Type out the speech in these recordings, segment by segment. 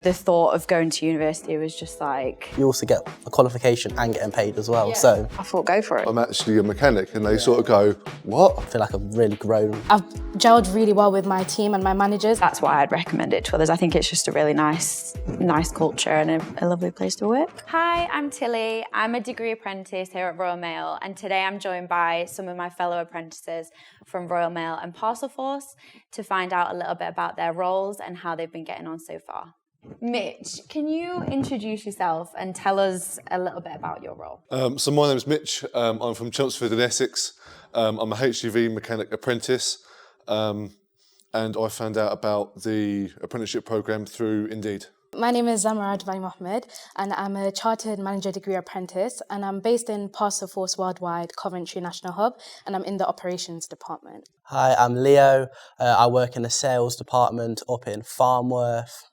The thought of going to university was just like... You also get a qualification and getting paid as well, so... I thought, go for it. I'm actually a mechanic, and they sort of go, what? I feel like I've really grown. I've gelled really well with my team and my managers. That's why I'd recommend it to others. I think it's just a really nice culture and a lovely place to work. Hi, I'm Tilly. I'm a degree apprentice here at Royal Mail, and today I'm joined by some of my fellow apprentices from Royal Mail and Parcel Force to find out a little bit about their roles and how they've been getting on so far. Mitch, can you introduce yourself and tell us a little bit about your role? So my name is Mitch. I'm from Chelmsford in Essex. I'm a HGV mechanic apprentice, and I found out about the apprenticeship programme through Indeed. My name is Zamarad Vai Mohammed, and I'm a Chartered Manager Degree Apprentice, and I'm based in Parcel Force Worldwide, Coventry National Hub, and I'm in the Operations Department. Hi, I'm Leo. I work in the sales department up in Farnworth.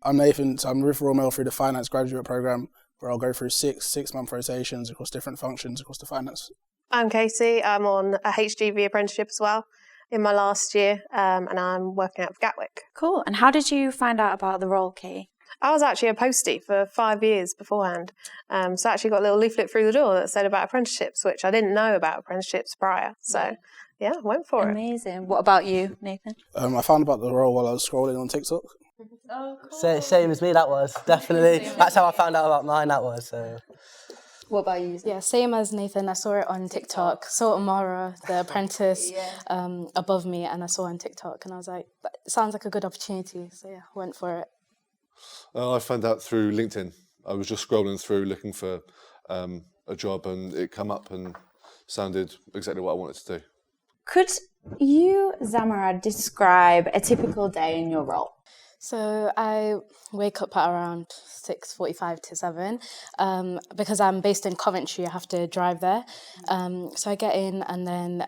I'm Nathan, so I'm with Royal Mail through the Finance Graduate Programme, where I'll go through six-month rotations across different functions across the finance. I'm Casey. I'm on a HGV apprenticeship as well in my last year, and I'm working out of Gatwick. Cool. And how did you find out about the role, Kay? I was actually a Postie for 5 years beforehand, so I actually got a little leaflet through the door that said about apprenticeships, which I didn't know about apprenticeships prior. So, yeah, I went for it. Amazing. What about you, Nathan? I found about the role while I was scrolling on TikTok. Oh, cool. Same as me, that was, definitely. That's how I found out about mine, that was. So. What about you? Yeah, same as Nathan. I saw it on TikTok. Saw Amara, the apprentice, above me, and I saw it on TikTok, and I was like, it sounds like a good opportunity. So yeah, went for it. I found out through LinkedIn. I was just scrolling through looking for a job, and it came up and sounded exactly what I wanted to do. Could you, Zamarad, describe a typical day in your role? So I wake up at around 6:45 to 7. Because I'm based in Coventry, I have to drive there. So I get in, and then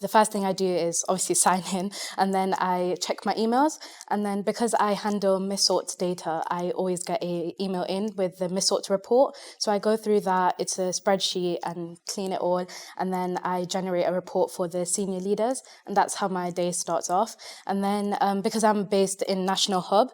the first thing I do is obviously sign in, and then I check my emails. And then because I handle missort data, I always get an email in with the missort report. So I go through that, it's a spreadsheet, and clean it all. And then I generate a report for the senior leaders, and that's how my day starts off. And then because I'm based in National Hub,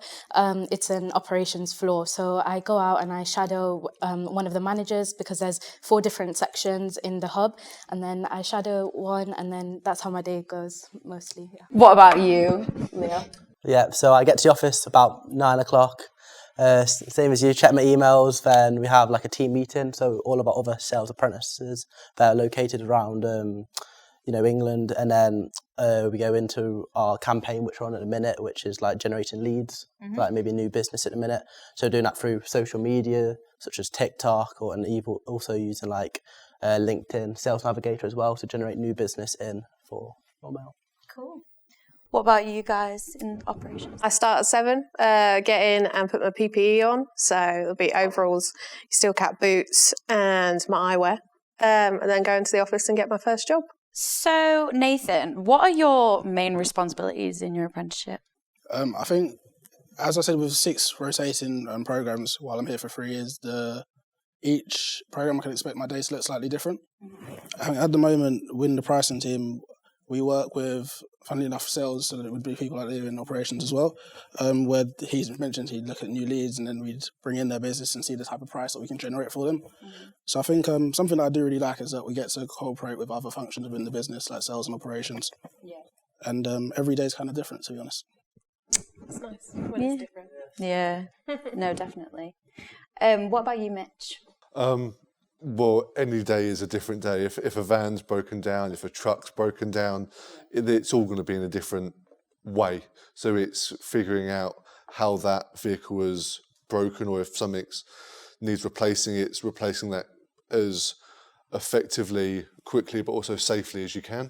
it's an operations floor, so I go out and I shadow one of the managers, because there's 4 different sections in the hub, and then I shadow one, and then that's how my day goes mostly. Yeah. What about you, Leo? Yeah, so I get to the office about 9 o'clock. Same as you, check my emails, then we have like a team meeting, so all of our other sales apprentices that are located around England, and then we go into our campaign, which we're on at the minute, which is like generating leads, like maybe new business at the minute. So doing that through social media, such as TikTok, and also using like LinkedIn, Sales Navigator as well, to generate new business in for Royal Mail. Cool. What about you guys in operations? I start at 7, get in and put my PPE on, so it'll be overalls, steel cap boots, and my eyewear, and then go into the office and get my first job. So, Nathan, what are your main responsibilities in your apprenticeship? I think, as I said, with 6 rotating programmes, while I'm here for 3 years, each programme I can expect my day to look slightly different. I think at the moment, within the pricing team, we work with, funnily enough, sales, so that it would be people like Leo in operations as well, where he's mentioned he'd look at new leads, and then we'd bring in their business and see the type of price that we can generate for them. So I think something that I do really like is that we get to cooperate with other functions within the business, like sales and operations. Yeah. And every day is kind of different, to be honest. It's nice when it's different. Yeah, no, definitely. What about you, Mitch? Well, any day is a different day. If a van's broken down, if a truck's broken down, it's all going to be in a different way. So it's figuring out how that vehicle is broken, or if something needs replacing, it's replacing that as effectively, quickly, but also safely as you can,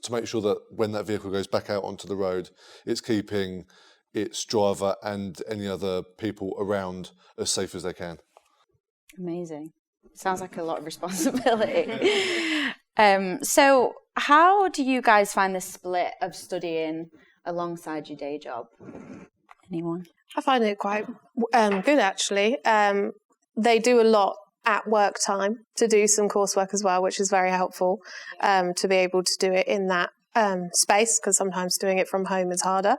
to make sure that when that vehicle goes back out onto the road, it's keeping its driver and any other people around as safe as they can. Amazing. Sounds like a lot of responsibility. So how do you guys find the split of studying alongside your day job? Anyone? I find it quite good, actually. They do a lot at work time to do some coursework as well, which is very helpful to be able to do it in that space, because sometimes doing it from home is harder.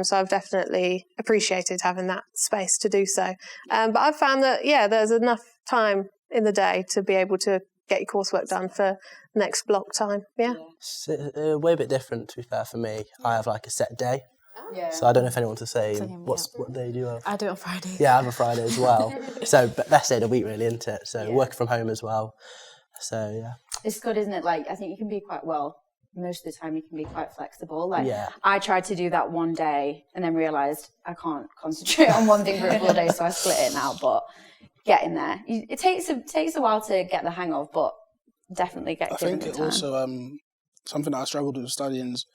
So I've definitely appreciated having that space to do so. But I've found that, there's enough time in the day to be able to get your coursework done for next block time. Yeah. So, way a bit different, to be fair, for me. I have like a set day. So I don't know if anyone's the same. What day do you have? I do it on Friday. Yeah, I have a Friday as well. So best day of the week, really, isn't it? So working from home as well. So yeah. It's good, isn't it? Like, I think you can be most of the time you can be quite flexible. Like, I tried to do that one day and then realised I can't concentrate on one thing for a full day, so I split it now. But getting there, it takes a while to get the hang of, but definitely get given the time. I think it also something that I struggled with studying is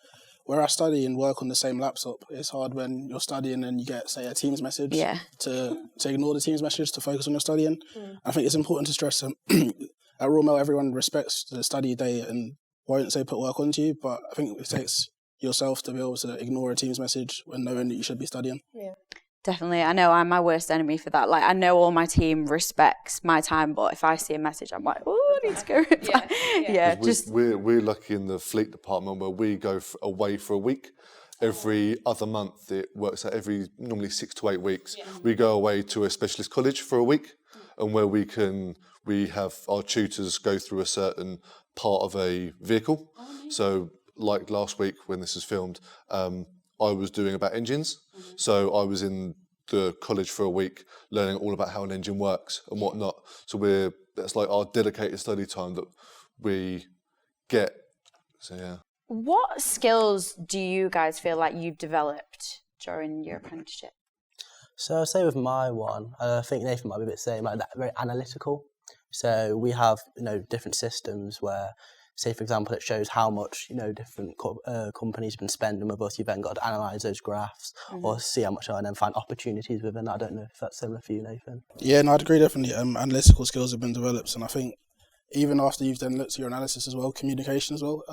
where I study and work on the same laptop. It's hard when you're studying and you get, say, a Teams message to ignore the Teams message to focus on your studying. I think it's important to stress at Royal Mail, everyone respects the study day and won't say put work onto you, but I think it takes yourself to be able to ignore a Teams message when knowing that you should be studying. Yeah. Definitely. I know I'm my worst enemy for that. Like, I know all my team respects my time, but if I see a message, I'm like, oh, I need to go reply. We're lucky in the fleet department where we go away for a week. Every other month, it works out normally 6 to 8 weeks. We go away to a specialist college for a week, and where we have our tutors go through a certain part of a vehicle. So like last week when this is filmed, I was doing about engines. So I was in the college for a week learning all about how an engine works and whatnot. So that's like our dedicated study time that we get. So yeah. What skills do you guys feel like you've developed during your apprenticeship? So I'll say with my one, I think Nathan might be a bit saying like that, very analytical. So we have, different systems where, say for example, it shows how much, different companies have been spending with us. You've then got to analyse those graphs or see how much and then find opportunities within that. I don't know if that's similar for you, Nathan. Yeah, no, I'd agree definitely. Analytical skills have been developed, and I think even after you've then looked at your analysis as well, communication as well,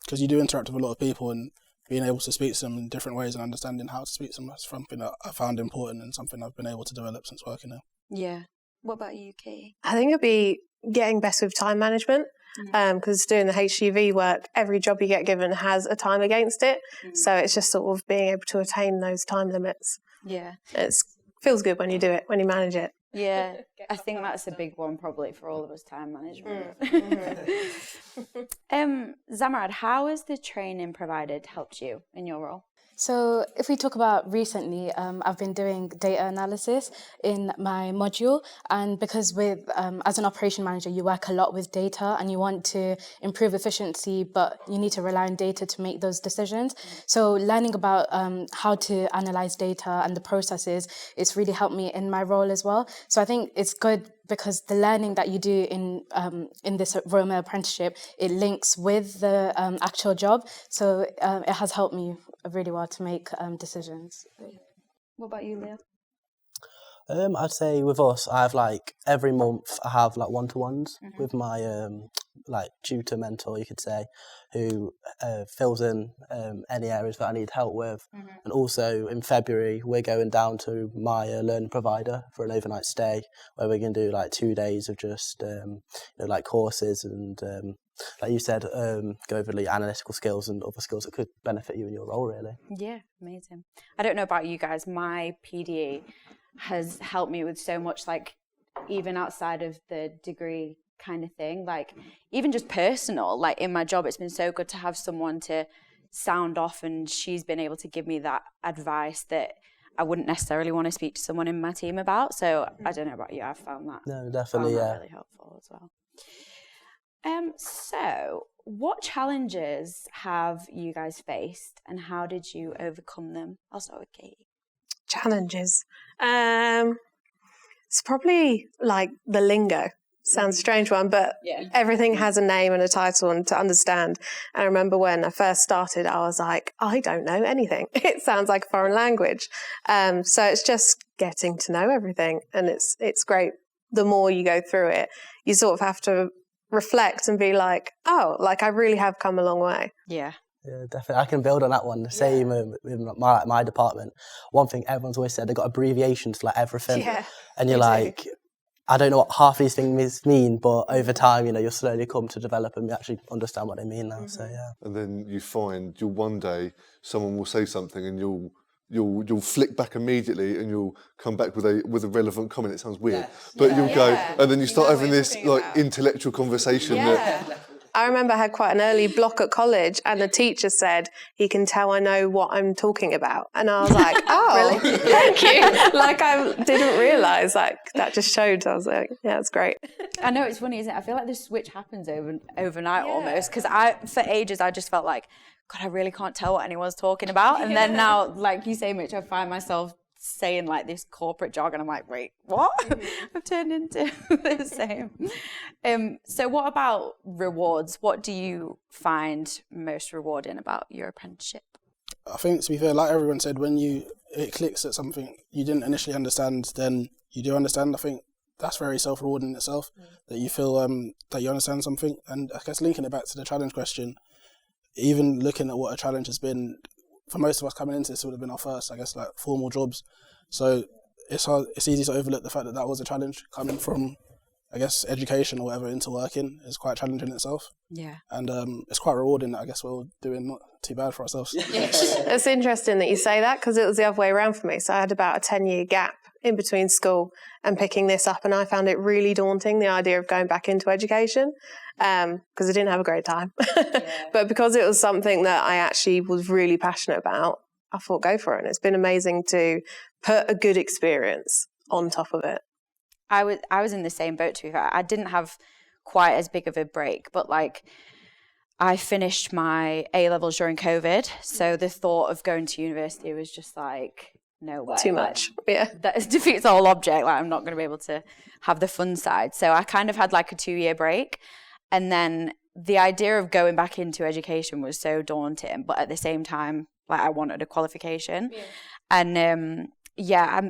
because you do interact with a lot of people, and being able to speak to them in different ways and understanding how to speak to them, that's something that I found important and something I've been able to develop since working there. Yeah. What about you, Kate? I think it'd be getting best with time management, because doing the HGV work, every job you get given has a time against it. So it's just sort of being able to attain those time limits. Yeah. It feels good when you do it, when you manage it. Yeah, I think that's a big one probably for all of us, time management. Zamarad, how has the training provided helped you in your role? So if we talk about recently, I've been doing data analysis in my module, and because as an operation manager, you work a lot with data and you want to improve efficiency, but you need to rely on data to make those decisions. So learning about how to analyze data and the processes, it's really helped me in my role as well. So I think it's good because the learning that you do in this Royal Mail apprenticeship, it links with the actual job. So it has helped me really well to make decisions. What about you, Leo? I'd say with us, I have every month I have one-to-ones with my tutor mentor, you could say, who fills in any areas that I need help with. And also in February, we're going down to my learning provider for an overnight stay where we can do 2 days of just courses and like you said, go over the analytical skills and other skills that could benefit you in your role, really. Yeah, amazing. I don't know about you guys, my PDE has helped me with so much, even outside of the degree kind of thing, even just personal, in my job, it's been so good to have someone to sound off, and she's been able to give me that advice that I wouldn't necessarily want to speak to someone in my team about. So I don't know about you, I've found that. No, definitely, yeah. Really helpful as well. So what challenges have you guys faced and how did you overcome them? I'll start with Katie. Challenges. It's probably the lingo. Sounds a strange one, but everything has a name and a title and to understand. And I remember when I first started, I was like, I don't know anything. It sounds like a foreign language. So it's just getting to know everything. And it's great. The more you go through it, you sort of have to reflect and be I really have come a long way. Yeah. Yeah, definitely. I can build on that one. The same with my department. One thing everyone's always said, they've got abbreviations for everything. Yeah, and you're I don't know what half these things mean, but over time, you'll slowly come to develop and actually understand what they mean now. So yeah. And then you find one day someone will say something and you'll flick back immediately and you'll come back with a relevant comment. It sounds weird, but you'll go, and then you start having this intellectual conversation. I remember I had quite an early block at college, and the teacher said, "He can tell I know what I'm talking about." And I was like, "Oh, really? Thank you." Like, I didn't realise, that just showed. I was like, "Yeah, it's great." I know, it's funny, isn't it? I feel like the switch happens overnight almost, because for ages, I just felt like, God, I really can't tell what anyone's talking about. And then now, like you say, Mitch, I find myself saying like this corporate jargon. I'm like, wait, what? I've turned into the same. So what about rewards? What do you find most rewarding about your apprenticeship? I think, to be fair, like everyone said, when it clicks at something you didn't initially understand, then you do understand. I think that's very self-rewarding in itself, that you feel that you understand something. And I guess linking it back to the challenge question, even looking at what a challenge has been, for most of us coming into this, it would have been our first, I guess, like formal jobs. So it's easy to overlook the fact that was a challenge coming from, I guess, education or whatever into working is quite challenging in itself. Yeah. And it's quite rewarding that I guess we're all doing not too bad for ourselves. It's interesting that you say that, because it was the other way around for me. So I had about a 10-year gap in between school and picking this up, and I found it really daunting, the idea of going back into education, because I didn't have a great time. But because it was something that I actually was really passionate about, I thought, go for it. And it's been amazing to put a good experience on top of it. I was in the same boat, to be fair. I didn't have quite as big of a break, but like I finished my A-levels during COVID, so the thought of going to university was just like, no way. Too much, yeah. That defeats the whole object. Like, I'm not going to be able to have the fun side. So I kind of had like a 2-year break, and then the idea of going back into education was so daunting, but at the same time, like, I wanted a qualification. Yeah. And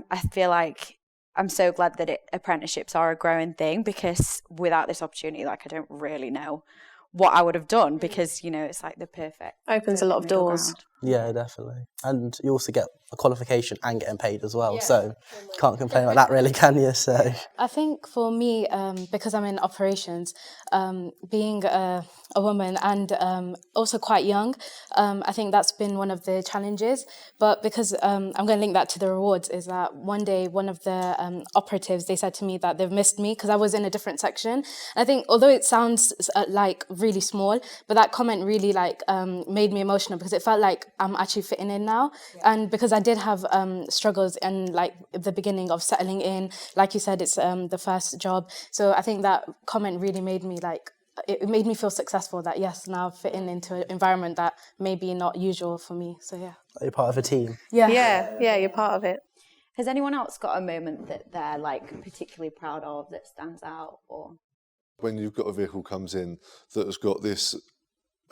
I feel like I'm so glad that apprenticeships are a growing thing, because without this opportunity, like, I don't really know what I would have done, because, it's like the perfect. Opens a lot of doors. Ground. Yeah, definitely. And you also get a qualification and getting paid as well. Yeah. So you can't complain about that, really, can you? So I think for me, because I'm in operations, being a woman and also quite young, I think that's been one of the challenges. But because I'm going to link that to the rewards, is that one day one of the operatives, they said to me that they've missed me because I was in a different section. And I think, although it sounds like really small, but that comment really made me emotional, because it felt like I'm actually fitting in now. Yeah. And because I did have struggles in like the beginning of settling in, like you said, it's the first job. So I think that comment really made me it made me feel successful, that yes, now fitting into an environment that may be not usual for me. So yeah. You're part of a team. Yeah, you're part of it. Has anyone else got a moment that they're like particularly proud of that stands out? Or when you've got a vehicle comes in that has got this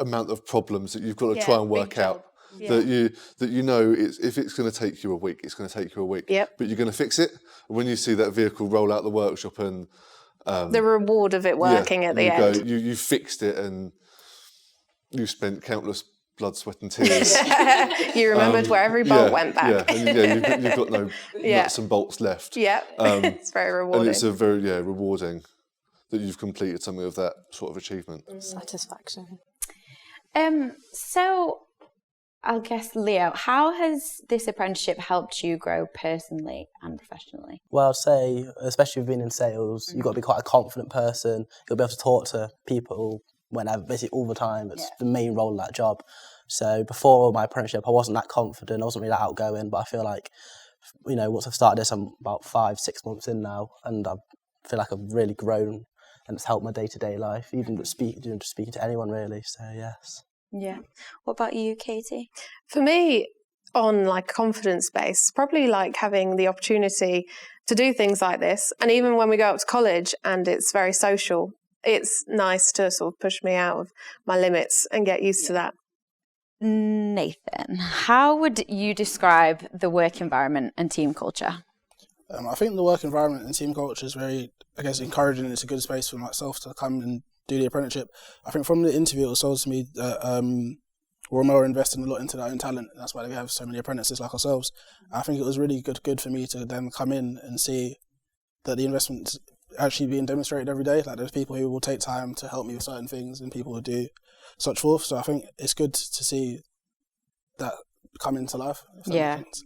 amount of problems that you've got to try and work out. Yeah. That you know if it's going to take you a week, it's going to take you a week. Yep. But you're going to fix it. When you see that vehicle roll out the workshop and the reward of it working at the end. You fixed it, and you spent countless blood, sweat and tears. You remembered where every bolt went back. Yeah, and you've got no nuts and bolts left. Yeah, it's very rewarding. And it's a very rewarding that you've completed something of that sort of achievement. Satisfaction. So I guess, Leo, how has this apprenticeship helped you grow personally and professionally? Well, I'd say, especially with being in sales, you've got to be quite a confident person. You'll be able to talk to people whenever, basically all the time. It's the main role of that job. So before my apprenticeship, I wasn't that confident. I wasn't really that outgoing. But I feel like, once I've started this, I'm about 5-6 months in now, and I feel like I've really grown, and it's helped my day-to-day life, even just speaking to anyone, really. So, yes. Yeah. What about you, Katie? For me, on like confidence base, probably like having the opportunity to do things like this. And even when we go up to college and it's very social, it's nice to sort of push me out of my limits and get used to that. Nathan, how would you describe the work environment and team culture? I think the work environment and team culture is very, encouraging. It's a good space for myself to come and do the apprenticeship. I think from the interview it was told to me that Roundtable are investing a lot into their own talent. That's why they have so many apprentices like ourselves. I think it was really good for me to then come in and see that the investment actually being demonstrated every day. Like there's people who will take time to help me with certain things and people who do such forth. So I think it's good to see that come into life. If that makes sense.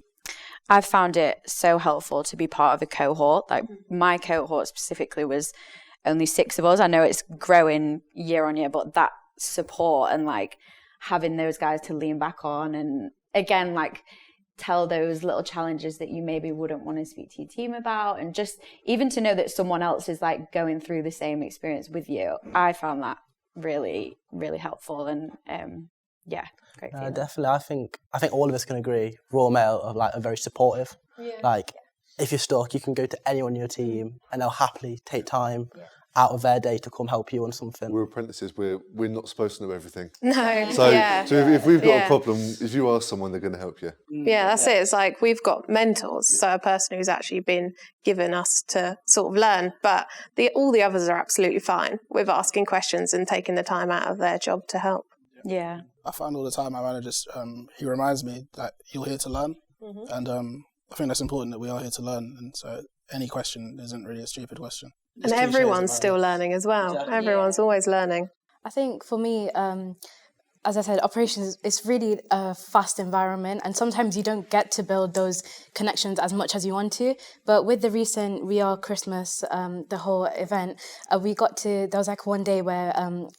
I've found it so helpful to be part of a cohort. Like my cohort specifically was only 6 of us. I know it's growing year on year, but that support and like having those guys to lean back on, and again, like tell those little challenges that you maybe wouldn't want to speak to your team about, and just even to know that someone else is like going through the same experience with you. I found that really, really helpful, and great feeling. Definitely. I think all of us can agree. Royal Mail are very supportive. Like if you're stuck, you can go to anyone in your team, and they'll happily take time out of their day to come help you on something. We're apprentices. We're not supposed to know everything. No. So if we've got a problem, if you ask someone, they're going to help you. Yeah, that's it. It's like we've got mentors, so a person who's actually been given us to sort of learn, but all the others are absolutely fine with asking questions and taking the time out of their job to help. Yeah. I find all the time my manager, he reminds me that you're here to learn, and I think that's important that we are here to learn, and so any question isn't really a stupid question. And everyone's still learning as well. Exactly. Everyone's always learning. I think for me, as I said, operations is really a fast environment, and sometimes you don't get to build those connections as much as you want to. But with the recent We Are Christmas, the whole event, there was like one day where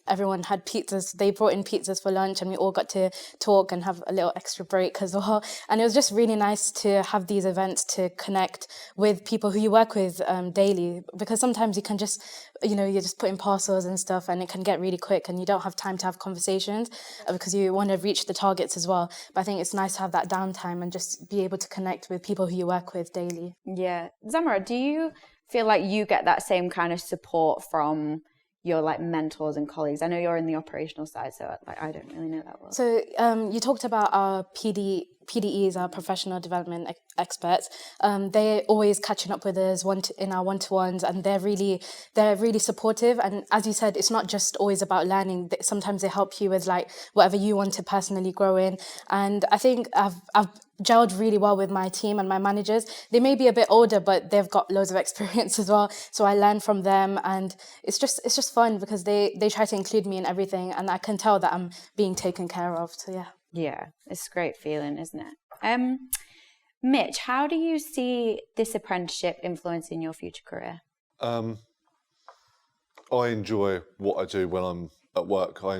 everyone had pizzas. They brought in pizzas for lunch, and we all got to talk and have a little extra break as well. And it was just really nice to have these events to connect with people who you work with daily, because sometimes you can just, you're just putting parcels and stuff, and it can get really quick, and you don't have time to have conversations, because you want to reach the targets as well. But I think it's nice to have that downtime and just be able to connect with people who you work with daily. Yeah. Zamora, do you feel like you get that same kind of support from your like mentors and colleagues? I know you're in the operational side, so like I don't really know that well. So you talked about our PDEs, our professional development experts. They're always catching up with us in our one-to-ones, and they're really supportive. And as you said, it's not just always about learning. Sometimes they help you with like whatever you want to personally grow in. And I think I've gelled really well with my team and my managers. They may be a bit older, but they've got loads of experience as well. So I learn from them, and it's just fun because they try to include me in everything, and I can tell that I'm being taken care of. So yeah. Yeah, it's a great feeling, isn't it? Mitch, how do you see this apprenticeship influencing your future career? I enjoy what I do when I'm at work. I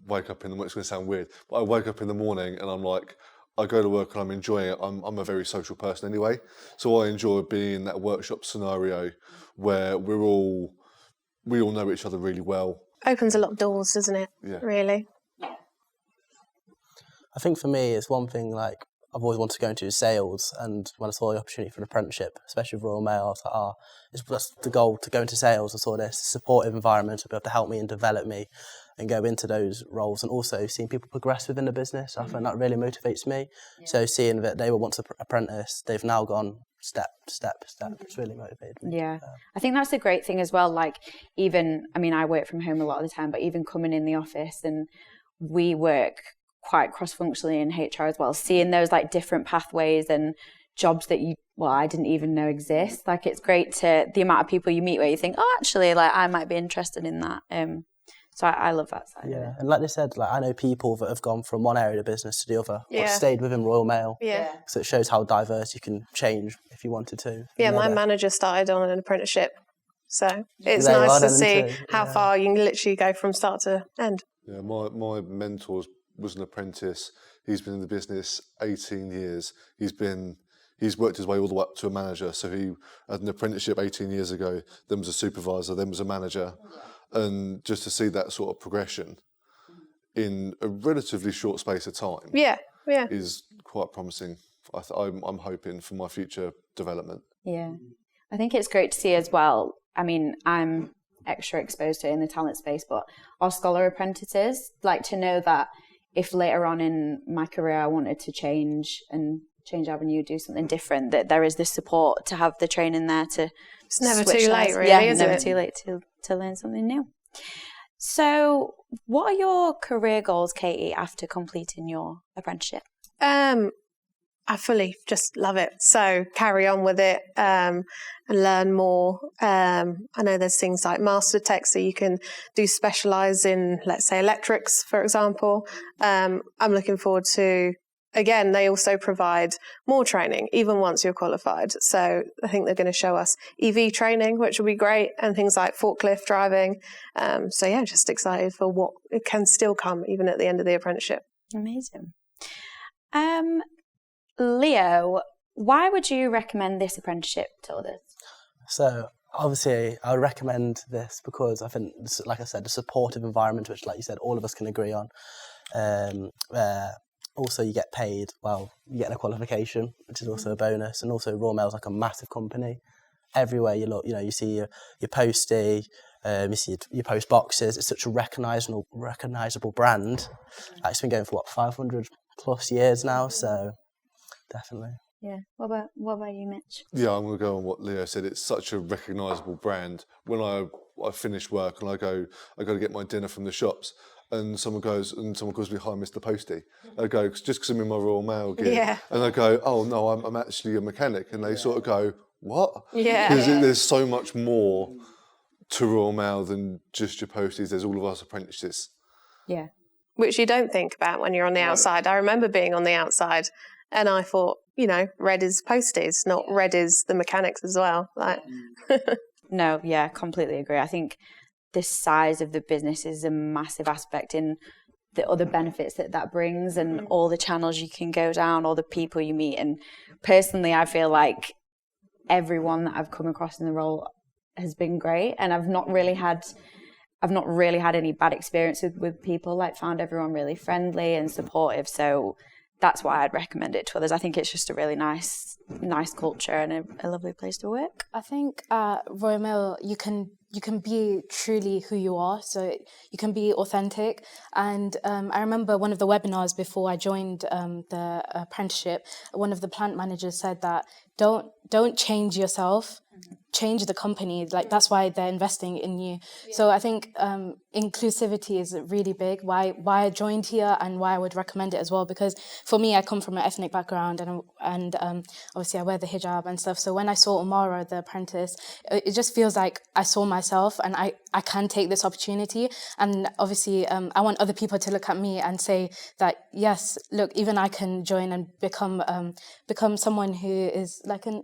wake up in the morning, it's going to sound weird, but I wake up in the morning and I'm like, I go to work and I'm enjoying it. I'm a very social person anyway. So I enjoy being in that workshop scenario where we all know each other really well. Opens a lot of doors, doesn't it? Yeah. Really? I think for me, it's one thing like I've always wanted to go into sales, and when I saw the opportunity for an apprenticeship, especially with Royal Mail, I was like, that's the goal, to go into sales. I saw this supportive environment to be able to help me and develop me and go into those roles, and also seeing people progress within the business. I find that really motivates me. Yeah. So seeing that they were once an apprentice, they've now gone step, it's really motivated me. Yeah, I think that's a great thing as well. Like I work from home a lot of the time, but even coming in the office, and we work quite cross-functionally in HR as well, seeing those like different pathways and jobs that I didn't even know exist. Like it's great to the amount of people you meet where you think, oh, actually, like I might be interested in that. So I love that side. Yeah, and like they said, like I know people that have gone from one area of the business to the other, or stayed within Royal Mail. Yeah. So it shows how diverse you can change if you wanted to. Yeah, my manager started on an apprenticeship, so it's nice to see how far you can literally go from start to end. Yeah, my mentor was an apprentice. He's been in the business 18 years. He's worked his way all the way up to a manager. So he had an apprenticeship 18 years ago, then was a supervisor, then was a manager. And just to see that sort of progression in a relatively short space of time is quite promising. I'm hoping for my future development. Yeah, I think it's great to see as well. I mean, I'm extra exposed to it in the talent space, but our scholar apprentices, like to know that if later on in my career I wanted to change avenue, do something different, that there is this support to have the training there to. It's never too late, really, is it? Never too late to learn something new. So, what are your career goals, Katie, after completing your apprenticeship? I fully just love it. So carry on with it and learn more. I know there's things like Master Tech, so you can do specialise in, let's say, electrics, for example. I'm looking forward to, again, they also provide more training, even once you're qualified. So I think they're going to show us EV training, which will be great, and things like forklift driving. So yeah, just excited for what it can still come, even at the end of the apprenticeship. Amazing. Leo, why would you recommend this apprenticeship to others? So obviously I would recommend this because I think, like I said, the supportive environment, which, like you said, all of us can agree on. Also, you get paid, well, you get a qualification, which is also a bonus. And also Royal Mail's like a massive company. Everywhere you look, you see your Postie, you see your post boxes. It's such a recognisable brand. It's been going for 500 plus years now, so definitely. Yeah. What about you, Mitch? Yeah, I'm going to go on what Leo said. It's such a recognisable brand. When I finish work and I go to get my dinner from the shops, and someone calls me, "Hi, Mr. Postie." I go, just because I'm in my Royal Mail gear, and I go, "Oh no, I'm actually a mechanic," and they sort of go, "What?" Yeah. Because there's so much more to Royal Mail than just your posties. There's all of us apprentices. Yeah. Which you don't think about when you're on the outside. I remember being on the outside and I thought, red is posties, not red is the mechanics as well. No, yeah, completely agree. I think the size of the business is a massive aspect in the other benefits that brings, and all the channels you can go down, all the people you meet. And personally, I feel like everyone that I've come across in the role has been great, and I've not really had any bad experiences with people. Found everyone really friendly and supportive. So that's why I'd recommend it to others. I think it's just a really nice culture and a lovely place to work. I think Royal Mail, you can be truly who you are, so you can be authentic. And I remember one of the webinars before I joined the apprenticeship, one of the plant managers said that don't change yourself, change the company. That's why they're investing in you. Yeah. So I think inclusivity is really big. Why I joined here and why I would recommend it as well, because for me, I come from an ethnic background and obviously I wear the hijab and stuff. So when I saw Umara, the apprentice, it just feels like I saw myself and I can take this opportunity. And obviously I want other people to look at me and say that, yes, look, even I can join and become someone who is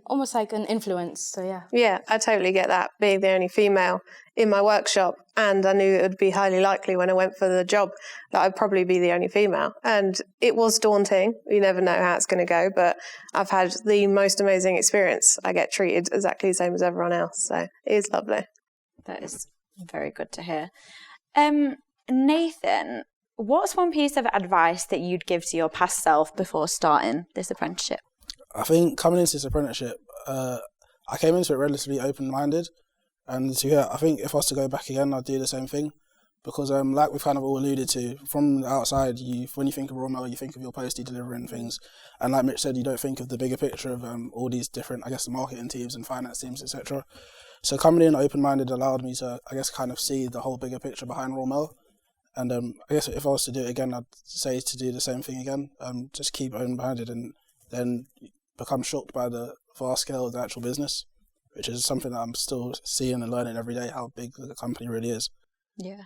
almost like an influence. So yeah. Yeah, I totally get that, being the only female in my workshop, and I knew it would be highly likely when I went for the job that I'd probably be the only female. And it was daunting. You never know how it's going to go, but I've had the most amazing experience. I get treated exactly the same as everyone else, so it is lovely. That is very good to hear. Nathan, what's one piece of advice that you'd give to your past self before starting this apprenticeship? I think coming into this apprenticeship, I came into it relatively open-minded, and I think if I was to go back again, I'd do the same thing, because like we've kind of all alluded to, from the outside, when you think of Royal Mail, you think of your postie delivering things, and like Mitch said, you don't think of the bigger picture of all these different, the marketing teams and finance teams, etc. So coming in open-minded allowed me to, kind of see the whole bigger picture behind Royal Mail, and I guess if I was to do it again, I'd say to do the same thing again, just keep open-minded and then become shocked by the vast scale of the actual business, which is something that I'm still seeing and learning every day, how big the company really is. Yeah.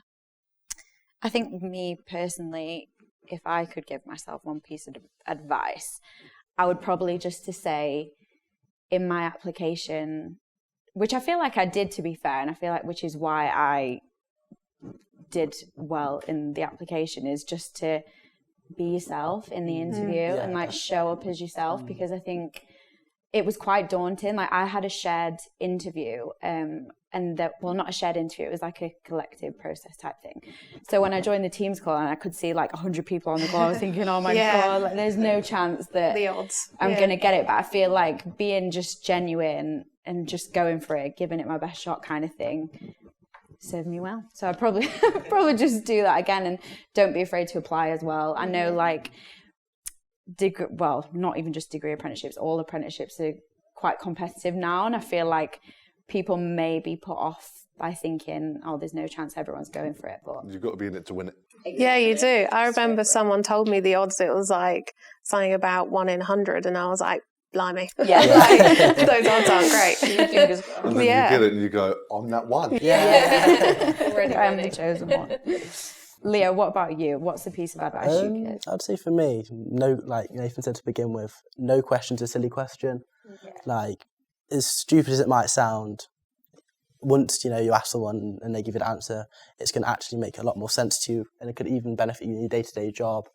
I think me personally, if I could give myself one piece of advice, I would probably just to say in my application, which I feel like I did, to be fair, and I feel like which is why I did well in the application, is just to be yourself in the interview and show up as yourself, because I think it was quite daunting. I had a shared interview not a shared interview, it was like a collective process type thing. So when I joined the Teams call and I could see 100 people on the call, I was thinking, oh my God, there's no chance that the odds. I'm going to get it. But I feel like being just genuine and just going for it, giving it my best shot kind of thing, served me well. So I'd probably just do that again, and don't be afraid to apply as well. I know not even just degree apprenticeships, all apprenticeships are quite competitive now, and I feel like people may be put off by thinking, oh, there's no chance everyone's going for it. But you've got to be in it to win it. Yeah, you do. I remember someone told me the odds. It was like something about 1 in 100, and I was like, blimey. Yeah. Like, those odds aren't great. And then you get it and you go, I'm that one. Already I'm the chosen one. Leo, what about you? What's the piece of advice you give? I'd say for me, no, like Nathan said to begin with, no question's a silly question. Like, as stupid as it might sound, once you ask someone and they give you the answer, it's going to actually make a lot more sense to you, and it could even benefit you in your day-to-day job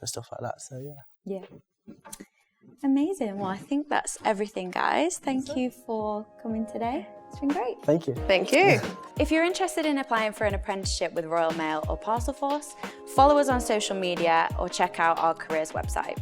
and stuff like that. So yeah. Amazing. Well, I think that's everything, guys. Thank you for coming today. It's been great. Thank you. Thank you. If you're interested in applying for an apprenticeship with Royal Mail or Parcel Force, follow us on social media or check out our careers website.